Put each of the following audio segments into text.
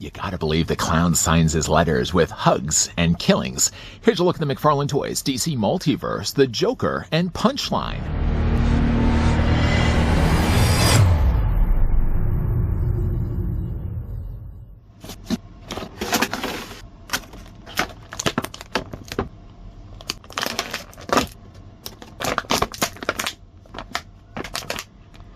You gotta believe the clown signs his letters with hugs and killings. Here's a look at the McFarlane toys, DC Multiverse, the Joker, and Punchline.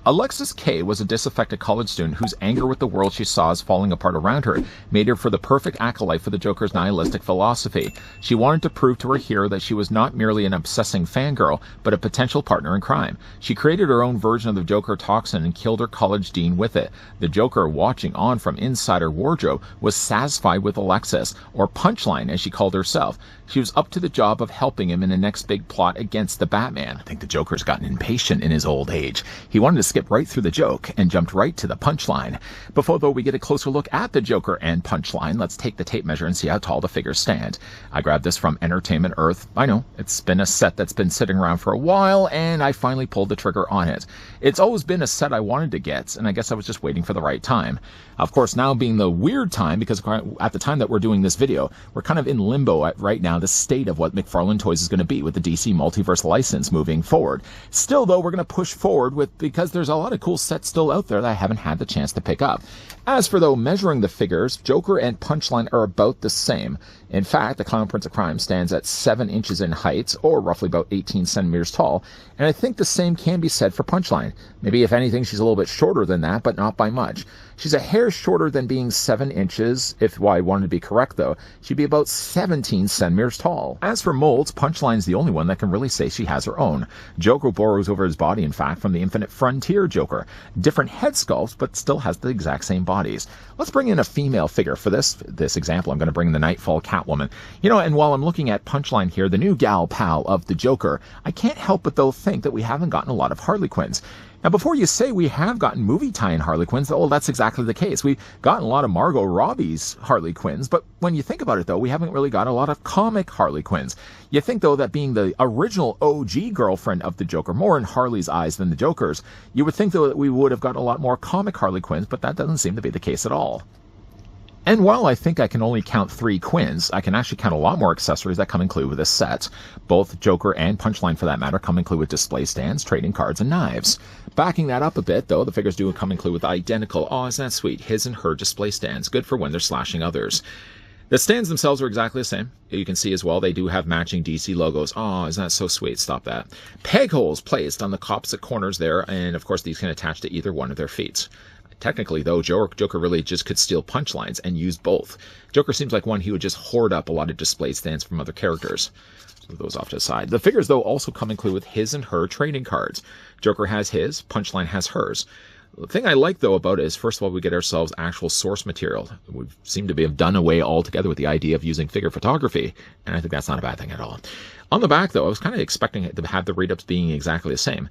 Alexis K was a disaffected college student whose anger with the world she saw as falling apart around her made her for the perfect acolyte for the Joker's nihilistic philosophy. She wanted to prove to her hero that she was not merely an obsessing fangirl, but a potential partner in crime. She created her own version of the Joker toxin and killed her college dean with it. The Joker, watching on from inside her wardrobe, was satisfied with Alexis, or Punchline as she called herself. She was up to the job of helping him in the next big plot against the Batman. I think the Joker's gotten impatient in his old age. He wanted to skip right through the joke and jumped right to the punchline. Before, though, we get a closer look at the Joker and Punchline, let's take the tape measure and see how tall the figures stand. I grabbed this from Entertainment Earth. I know, it's been a set that's been sitting around for a while, and I finally pulled the trigger on it. It's always been a set I wanted to get, and I guess I was just waiting for the right time. Of course, now being the weird time, because at the time that we're doing this video, we're kind of in limbo at right now, the state of what McFarlane Toys is going to be with the DC Multiverse license moving forward. Still, though, we're going to push forward because there's a lot of cool sets still out there that I haven't had the chance to pick up. As for, though, measuring the figures, Joker and Punchline are about the same. In fact, the Clown Prince of Crime stands at 7 inches in height, or roughly about 18 centimeters tall, and I think the same can be said for Punchline. Maybe, if anything, she's a little bit shorter than that, but not by much. She's a hair shorter than being 7 inches. If I wanted to be correct, though, she'd be about 17 centimeters tall. As for molds, Punchline's the only one that can really say she has her own. Joker borrows over his body, in fact, from the Infinite Frontier Joker. Different head sculpts, but still has the exact same bodies. Let's bring in a female figure. For this example, I'm going to bring in the Nightfall Catwoman. You know, and while I'm looking at Punchline here, the new gal pal of the Joker, I can't help but, though, think that we haven't gotten a lot of Harley Quinns. Now, before you say we have gotten movie tie-in Harley Quinns, well, that's exactly the case. We've gotten a lot of Margot Robbie's Harley Quinns, but when you think about it, though, we haven't really got a lot of comic Harley Quinns. You think, though, that being the original OG girlfriend of the Joker, more in Harley's eyes than the Joker's, you would think, though, that we would have got a lot more comic Harley Quinns, but that doesn't seem to be the case at all. And while I think I can only count 3 Quinns, I can actually count a lot more accessories that come included with this set. Both Joker and Punchline, for that matter, come included with display stands, trading cards, and knives. Backing that up a bit, though, the figures do come included with identical, oh, isn't that sweet, his and her display stands, good for when they're slashing others. The stands themselves are exactly the same. You can see as well, they do have matching DC logos. Oh, isn't that so sweet? Stop that. Peg holes placed on the opposite corners there, and of course these can attach to either one of their feet. Technically, though, Joker really just could steal Punchlines and use both. Joker seems like one who would just hoard up a lot of display stands from other characters. Move those off to the side. The figures, though, also come included with his and her trading cards. Joker has his, Punchline has hers. The thing I like, though, about it is, first of all, we get ourselves actual source material. We seem to have done away altogether with the idea of using figure photography, and I think that's not a bad thing at all. On the back, though, I was kind of expecting it to have the read-ups being exactly the same.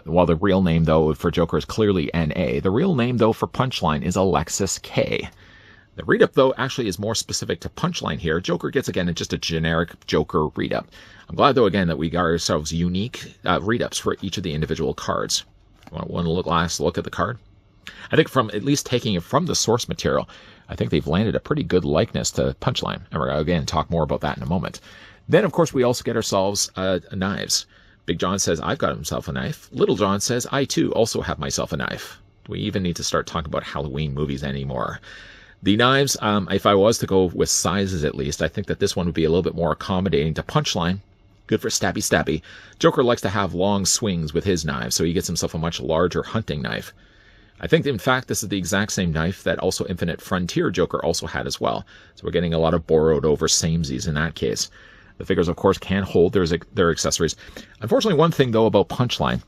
While the real name, though, for Joker is clearly N.A., the real name, though, for Punchline is Alexis K. The read-up, though, actually is more specific to Punchline here. Joker gets, again, just a generic Joker read-up. I'm glad, though, again, that we got ourselves unique read-ups for each of the individual cards. Want to last look at the card? I think from at least taking it from the source material, I think they've landed a pretty good likeness to Punchline. And we're going to, again, talk more about that in a moment. Then, of course, we also get ourselves knives. Big John says, I've got himself a knife. Little John says, I, too, also have myself a knife. Do we even need to start talking about Halloween movies anymore? The knives, if I was to go with sizes at least, I think that this one would be a little bit more accommodating to Punchline. Good for stabby stabby. Joker likes to have long swings with his knives, so he gets himself a much larger hunting knife. I think, in fact, this is the exact same knife that also Infinite Frontier Joker also had as well. So we're getting a lot of borrowed over samesies in that case. The figures, of course, can hold their accessories. Unfortunately, one thing, though, about Punchline,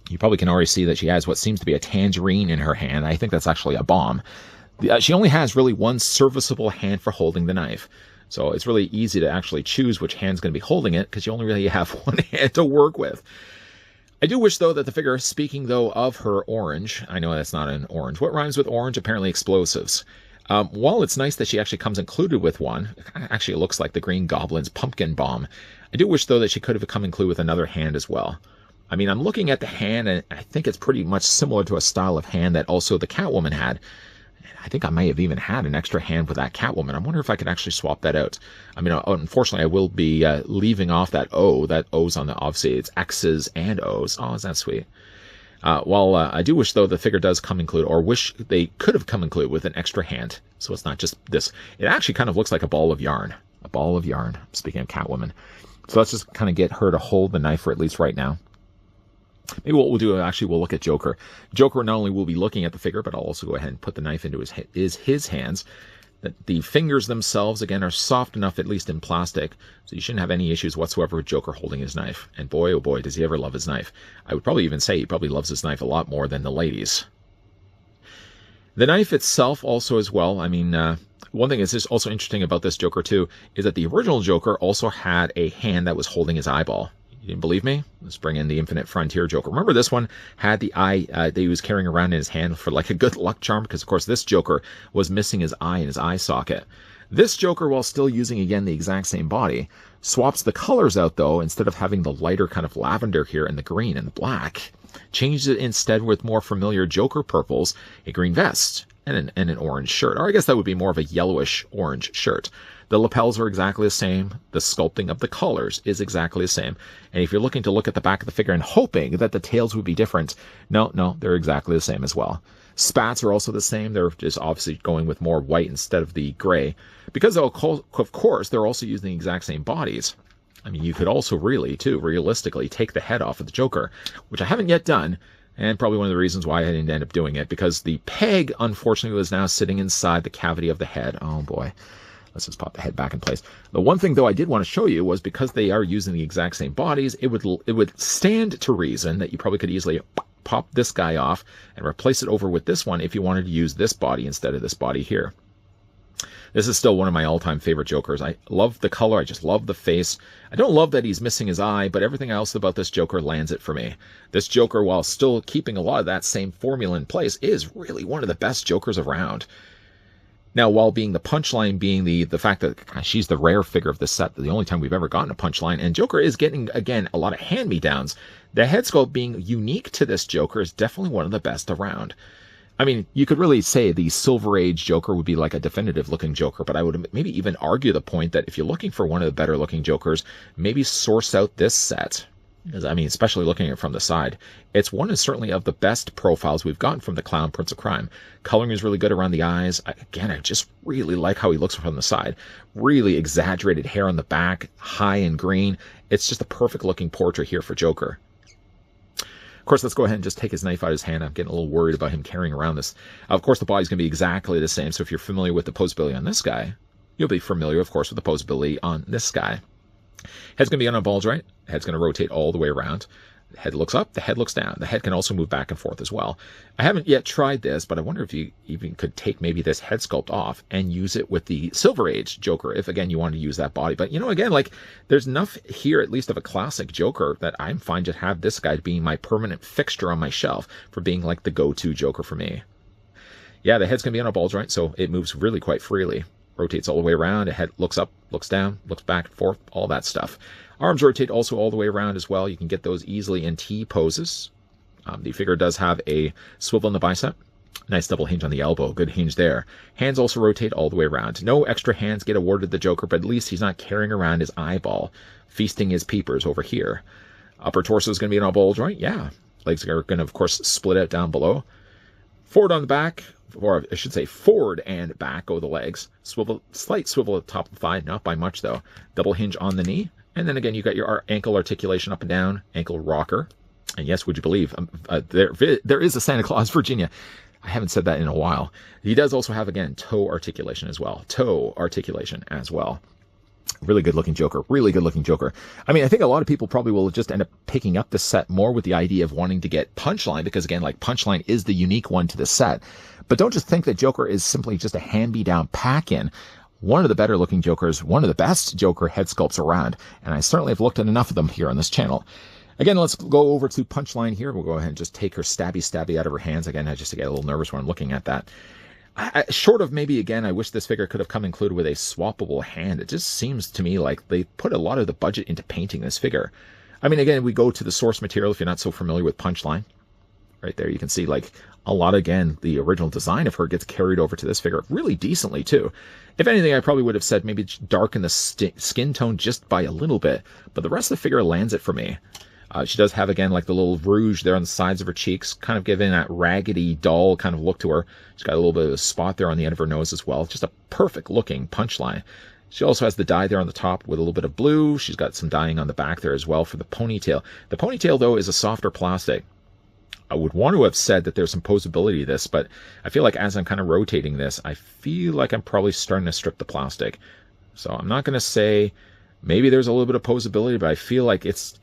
you probably can already see that she has what seems to be a tangerine in her hand. I think that's actually a bomb. She only has really one serviceable hand for holding the knife. So it's really easy to actually choose which hand's going to be holding it because you only really have one hand to work with. I do wish, though, that the figure, speaking, though, of her orange, I know that's not an orange. What rhymes with orange? Apparently explosives. While it's nice that she actually comes included with one, actually it looks like the Green Goblin's pumpkin bomb. I do wish, though, that she could have come included with another hand as well. I mean, I'm looking at the hand, and I think it's pretty much similar to a style of hand that also the Catwoman had. I think I may have even had an extra hand with that Catwoman. I wonder if I could actually swap that out. I mean, unfortunately, I will be leaving off that O. That O's on the, obviously, it's X's and O's. Oh, is that sweet? Well, I do wish, though, the figure does come included, or wish they could have come included with an extra hand. So it's not just this. It actually kind of looks like a ball of yarn. A ball of yarn, speaking of Catwoman. So let's just kind of get her to hold the knife for at least right now. Maybe what we'll do, actually, we'll look at Joker. Joker not only will be looking at the figure, but I'll also go ahead and put the knife into his hands. The fingers themselves, again, are soft enough, at least in plastic, so you shouldn't have any issues whatsoever with Joker holding his knife. And boy, oh boy, does he ever love his knife. I would probably even say he probably loves his knife a lot more than the ladies. The knife itself also as well, I mean, one thing is also interesting about this Joker too, is that the original Joker also had a hand that was holding his eyeball. You didn't believe me? Let's bring in the Infinite Frontier Joker. Remember, this one had the eye that he was carrying around in his hand for like a good luck charm, because of course this Joker was missing his eye in his eye socket. This Joker, while still using again the exact same body, swaps the colors out though. Instead of having the lighter kind of lavender here and the green and the black, changes it instead with more familiar Joker purples, a green vest, and an orange shirt. Or I guess that would be more of a yellowish orange shirt. The lapels are exactly the same. The sculpting of the collars is exactly the same. And if you're looking to look at the back of the figure and hoping that the tails would be different, no, they're exactly the same as well. Spats are also the same. They're just obviously going with more white instead of the gray. Because, of course, they're also using the exact same bodies. I mean, you could also realistically, take the head off of the Joker, which I haven't yet done. And probably one of the reasons why I didn't end up doing it, because the peg, unfortunately, was now sitting inside the cavity of the head. Oh, boy. Let's just pop the head back in place. The one thing, though, I did want to show you was because they are using the exact same bodies, it would stand to reason that you probably could easily pop this guy off and replace it over with this one if you wanted to use this body instead of this body here. This is still one of my all-time favorite Jokers. I love the color. I just love the face. I don't love that he's missing his eye, but everything else about this Joker lands it for me. This Joker, while still keeping a lot of that same formula in place, is really one of the best Jokers around. Now, while being the Punchline being the fact that she's the rare figure of this set, the only time we've ever gotten a Punchline, and Joker is getting, again, a lot of hand-me-downs, the head sculpt being unique to this Joker is definitely one of the best around. I mean, you could really say the Silver Age Joker would be like a definitive-looking Joker, but I would maybe even argue the point that if you're looking for one of the better-looking Jokers, maybe source out this set. I mean, especially looking at it from the side, it's one certainly of the best profiles we've gotten from the Clown Prince of Crime. Coloring is really good around the eyes. Again, I just really like how he looks from the side. Really exaggerated hair on the back, high and green. It's just a perfect looking portrait here for Joker. Of course, let's go ahead and just take his knife out of his hand. I'm getting a little worried about him carrying around this. Of course, the body's going to be exactly the same. So if you're familiar with the posability on this guy, you'll be familiar, of course, with the posability on this guy. Head's going to be on a bulge, right? Head's going to rotate all the way around. The head looks up, the head looks down. The head can also move back and forth as well. I haven't yet tried this, but I wonder if you even could take maybe this head sculpt off and use it with the Silver Age Joker, if, again, you want to use that body. But, you know, again, like, there's enough here, at least of a classic Joker, that I'm fine to have this guy being my permanent fixture on my shelf for being, like, the go-to Joker for me. Yeah, the head's going to be on a bulge, right? So it moves really quite freely. Rotates all the way around. The head looks up, looks down, looks back and forth, all that stuff. Arms rotate also all the way around as well. You can get those easily in T poses. The figure does have a swivel in the bicep. Nice double hinge on the elbow. Good hinge there. Hands also rotate all the way around. No extra hands get awarded the Joker, but at least he's not carrying around his eyeball, feasting his peepers over here. Upper torso is going to be on a bulge, right? Yeah. Legs are going to, of course, split out down below. Forward on the back, or I should say forward and back go the legs. Slight swivel at the top of the thigh, not by much though. Double hinge on the knee. And then again, you got your ankle articulation up and down, ankle rocker. And yes, would you believe, there is a Santa Claus, Virginia. I haven't said that in a while. He does also have, again, toe articulation as well. Toe articulation as well. Really good looking Joker. Really good looking Joker. I mean, I think a lot of people probably will just end up picking up the set more with the idea of wanting to get Punchline, because again, like, Punchline is the unique one to the set. But don't just think that Joker is simply just a hand-me-down pack-in. One of the better looking Jokers, one of the best Joker head sculpts around. And I certainly have looked at enough of them here on this channel. Again, let's go over to Punchline here. We'll go ahead and just take her stabby out of her hands. Again, I just get a little nervous when I'm looking at that. Short of maybe, again, I wish this figure could have come included with a swappable hand. It just seems to me like they put a lot of the budget into painting this figure. I mean, again, we go to the source material if you're not so familiar with Punchline. right there. You can see like a lot, again, the original design of her gets carried over to this figure really decently too. If anything, I probably would have said maybe darken the skin tone just by a little bit, but the rest of the figure lands it for me. She does have, again, like the little rouge there on the sides of her cheeks, kind of giving that raggedy doll kind of look to her. She's got a little bit of a spot there on the end of her nose as well. Just a perfect looking Punchline. She also has the dye there on the top with a little bit of blue. She's got some dyeing on the back there as well for the ponytail. The ponytail, though, is a softer plastic. I would want to have said that there's some posability to this, but I feel like as I'm kind of rotating this, I feel like I'm probably starting to strip the plastic. So I'm not going to say maybe there's a little bit of posability, but I feel like it's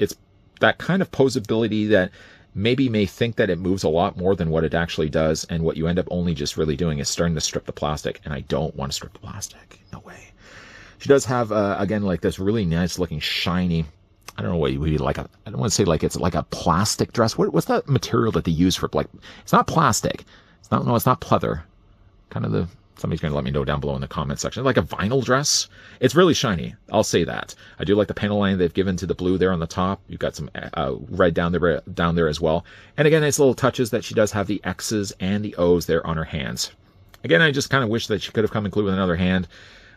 that kind of posability that maybe may think that it moves a lot more than what it actually does, and what you end up only just really doing is starting to strip the plastic, and I don't want to strip the plastic. No way. She does have, again, like this really nice looking shiny, I don't know what you would like, I don't want to say like it's like a plastic dress. What's that material that they use for, like, it's not plastic. It's not pleather. Kind of somebody's going to let me know down below in the comment section. Like a vinyl dress. It's really shiny. I'll say that. I do like the panel line they've given to the blue there on the top. You've got some red down there as well. And again, nice little touches that she does have the X's and the O's there on her hands. Again, I just kind of wish that she could have come included with another hand.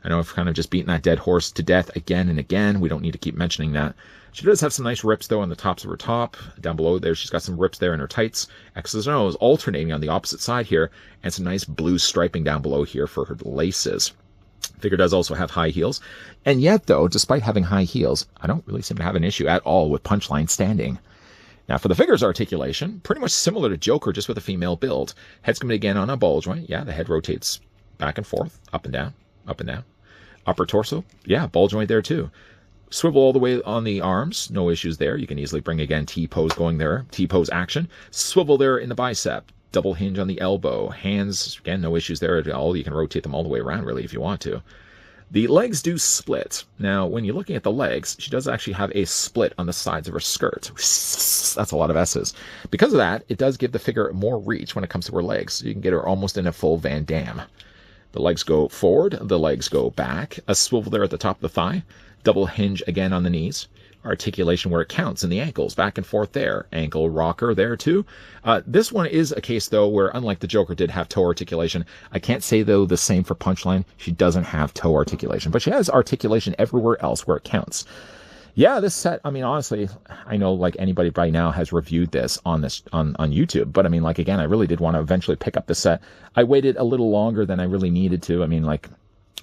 I know I've kind of just beaten that dead horse to death again and again. We don't need to keep mentioning that. She does have some nice rips, though, on the tops of her top. Down below there, she's got some rips there in her tights. X's and O's alternating on the opposite side here. And some nice blue striping down below here for her laces. Figure does also have high heels. And yet, though, despite having high heels, I don't really seem to have an issue at all with Punchline standing. Now, for the figure's articulation, pretty much similar to Joker, just with a female build. Head's going to be again on a ball joint. Yeah, the head rotates back and forth, up and down, up and down. Upper torso, yeah, ball joint there too. Swivel all the way on the arms, no issues there. You can easily bring, again, T-pose going there, T-pose action. Swivel there in the bicep, double hinge on the elbow. Hands, again, no issues there at all. You can rotate them all the way around, really, if you want to. The legs do split. Now, when you're looking at the legs, she does actually have a split on the sides of her skirt. That's a lot of S's. Because of that, it does give the figure more reach when it comes to her legs. So you can get her almost in a full Van Damme. The legs go forward, the legs go back, a swivel there at the top of the thigh, double hinge again on the knees, articulation where it counts in the ankles, back and forth there, ankle rocker there too. This one is a case, though, where unlike the Joker did have toe articulation, I can't say, though, the same for Punchline. She doesn't have toe articulation, but she has articulation everywhere else where it counts. Yeah, this set, I mean, honestly, I know like anybody right now has reviewed this on YouTube, but I mean, like, again, I really did want to eventually pick up the set. I waited a little longer than I really needed to. I mean, like,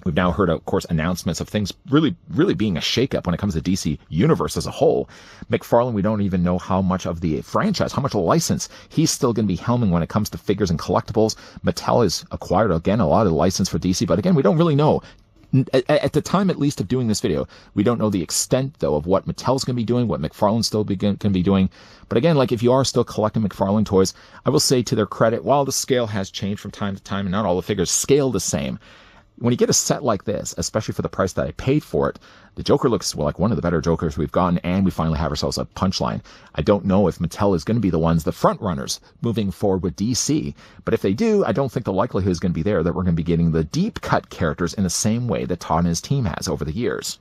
we've now heard, of course, announcements of things really being a shakeup when it comes to DC Universe as a whole. McFarlane, we don't even know how much of the franchise, how much of the license he's still going to be helming when it comes to figures and collectibles. Mattel has acquired, again, a lot of the license for DC, but again, we don't really know. At the time, at least, of doing this video, we don't know the extent, though, of what Mattel's going to be doing, what McFarlane's still going to be doing. But again, like, if you are still collecting McFarlane toys, I will say to their credit, while the scale has changed from time to time and not all the figures scale the same, when you get a set like this, especially for the price that I paid for it, the Joker looks, well, like one of the better Jokers we've gotten, and we finally have ourselves a Punchline. I don't know if Mattel is going to be the ones, the front runners, moving forward with DC, but if they do, I don't think the likelihood is going to be there that we're going to be getting the deep cut characters in the same way that Todd and his team has over the years.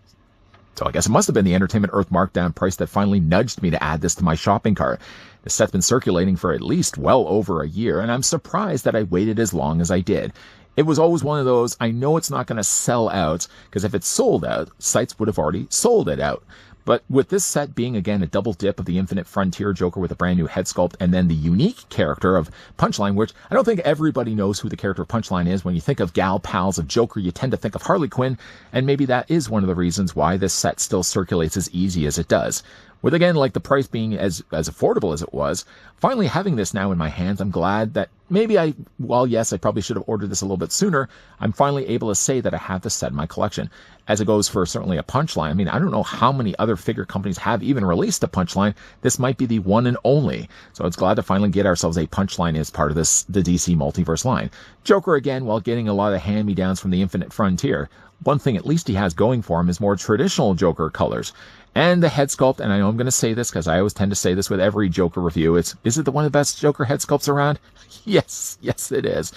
So I guess it must have been the Entertainment Earth markdown price that finally nudged me to add this to my shopping cart. The set's been circulating for at least well over a year, and I'm surprised that I waited as long as I did. It was always one of those, I know it's not going to sell out, because if it's sold out, sites would have already sold it out. But with this set being, again, a double dip of the Infinite Frontier Joker with a brand new head sculpt, and then the unique character of Punchline, which I don't think everybody knows who the character of Punchline is. When you think of gal pals of Joker, you tend to think of Harley Quinn, and maybe that is one of the reasons why this set still circulates as easy as it does. With, again, like the price being as affordable as it was, finally having this now in my hands, I'm glad that maybe while yes, I probably should have ordered this a little bit sooner, I'm finally able to say that I have this set in my collection. As it goes for certainly a Punchline, I mean, I don't know how many other figure companies have even released a Punchline. This might be the one and only. So it's glad to finally get ourselves a Punchline as part of the DC Multiverse line. Joker, again, while getting a lot of hand-me-downs from the Infinite Frontier, one thing at least he has going for him is more traditional Joker colors. And the head sculpt, and I know I'm going to say this because I always tend to say this with every Joker review, is it the one of the best Joker head sculpts around? Yes, it is.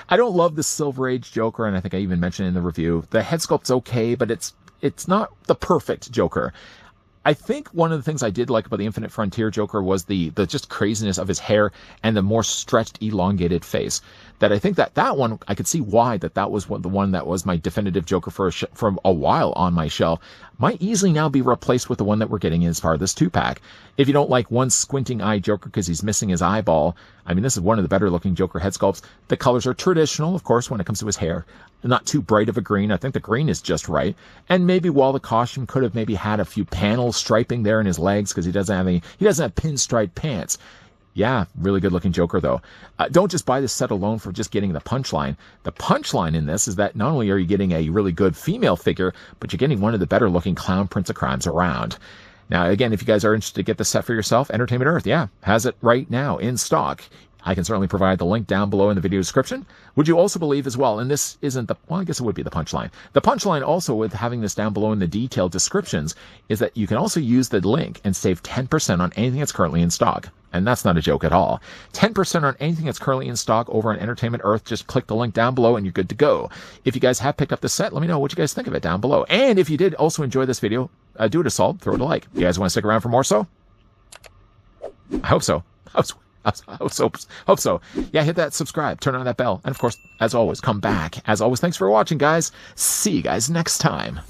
I don't love the Silver Age Joker, and I think I even mentioned in the review, the head sculpt's okay, but it's not the perfect Joker. I think one of the things I did like about the Infinite Frontier Joker was the just craziness of his hair and the more stretched, elongated face. That I think that one, I could see why that was the one that was my definitive Joker for a while on my shelf. Might easily now be replaced with the one that we're getting as part of this 2-pack. If you don't like one squinting eye Joker because he's missing his eyeball, I mean, this is one of the better looking Joker head sculpts. The colors are traditional, of course, when it comes to his hair. Not too bright of a green. I think the green is just right. And maybe while the costume could have maybe had a few panels striping there in his legs because he doesn't have pinstripe pants. Yeah, really good looking Joker though. Don't just buy this set alone for just getting the punchline. The punchline in this is that not only are you getting a really good female figure, but you're getting one of the better looking clown Prince of Crimes around. Now, again, if you guys are interested to get this set for yourself, Entertainment Earth, yeah, has it right now in stock. I can certainly provide the link down below in the video description. Would you also believe as well, and this isn't the, well, I guess it would be the punchline. The punchline also with having this down below in the detailed descriptions is that you can also use the link and save 10% on anything that's currently in stock. And that's not a joke at all. 10% on anything that's currently in stock over on Entertainment Earth. Just click the link down below and you're good to go. If you guys have picked up the set, let me know what you guys think of it down below. And if you did also enjoy this video, do it a solid, throw it a like. You guys want to stick around for more so? I hope so. Hope so. Yeah, hit that subscribe, turn on that bell, and of course, as always, come back. As always, thanks for watching, guys. See you guys next time.